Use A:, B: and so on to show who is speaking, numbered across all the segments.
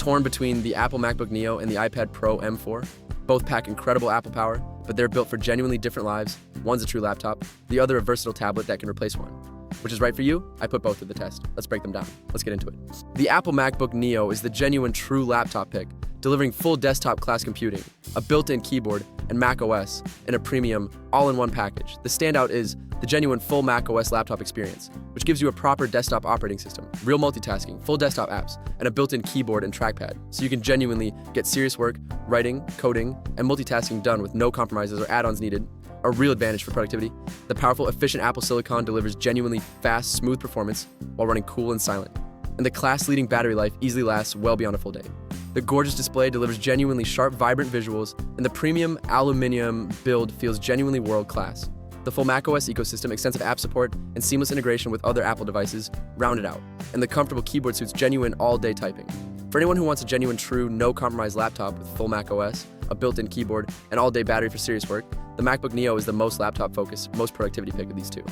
A: Torn between the Apple MacBook Neo and the iPad Pro M4. Both pack incredible Apple power, but they're built for genuinely different lives. One's a true laptop, the other a versatile tablet that can replace one. Which is right for you? I put both to the test. Let's break them down. Let's get into it. The Apple MacBook Neo is the genuine true laptop pick, delivering full desktop class computing, a built-in keyboard, and Mac OS in a premium, all-in-one package. The standout is the genuine full Mac OS laptop experience, which gives you a proper desktop operating system, real multitasking, full desktop apps, and a built-in keyboard and trackpad, so you can genuinely get serious work, writing, coding, and multitasking done with no compromises or add-ons needed. A real advantage for productivity. The powerful, efficient Apple Silicon delivers genuinely fast, smooth performance while running cool and silent. And the class-leading battery life easily lasts well beyond a full day. The gorgeous display delivers genuinely sharp, vibrant visuals, and the premium aluminum build feels genuinely world-class. The full macOS ecosystem, extensive app support, and seamless integration with other Apple devices round it out. And the comfortable keyboard suits genuine all-day typing. For anyone who wants a genuine, true, no-compromise laptop with full macOS, a built-in keyboard, and all-day battery for serious work, the MacBook Neo is the most laptop-focused, most productivity pick of these two.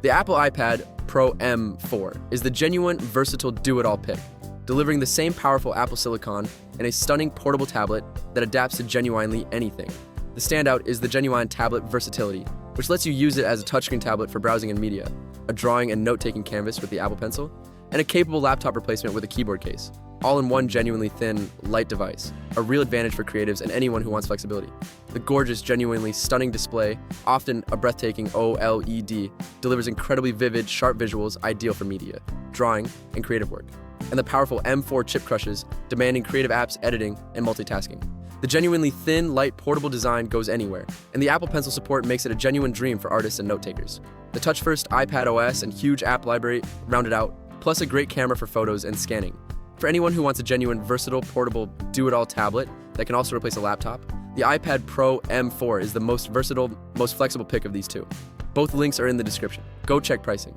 A: The Apple iPad Pro M4 is the genuine, versatile do-it-all pick, delivering the same powerful Apple Silicon and a stunning portable tablet that adapts to genuinely anything. The standout is the genuine tablet versatility, which lets you use it as a touchscreen tablet for browsing and media, a drawing and note-taking canvas with the Apple Pencil, and a capable laptop replacement with a keyboard case, all in one genuinely thin, light device, a real advantage for creatives and anyone who wants flexibility. The gorgeous, genuinely stunning display, often a breathtaking OLED, delivers incredibly vivid, sharp visuals ideal for media, drawing, and creative work. And the powerful M4 chip crushes, demanding creative apps, editing, and multitasking. The genuinely thin, light, portable design goes anywhere, and the Apple Pencil support makes it a genuine dream for artists and note-takers. The touch-first iPad OS and huge app library round it out, plus a great camera for photos and scanning. For anyone who wants a genuine, versatile, portable, do-it-all tablet that can also replace a laptop, the iPad Pro M4 is the most versatile, most flexible pick of these two. Both links are in the description. Go check pricing.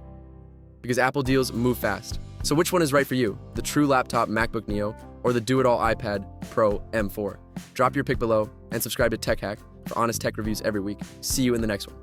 A: Because Apple deals move fast. So which one is right for you? The true laptop MacBook Neo or the do-it-all iPad Pro M4? Drop your pick below and subscribe to Tech Hack for honest tech reviews every week. See you in the next one.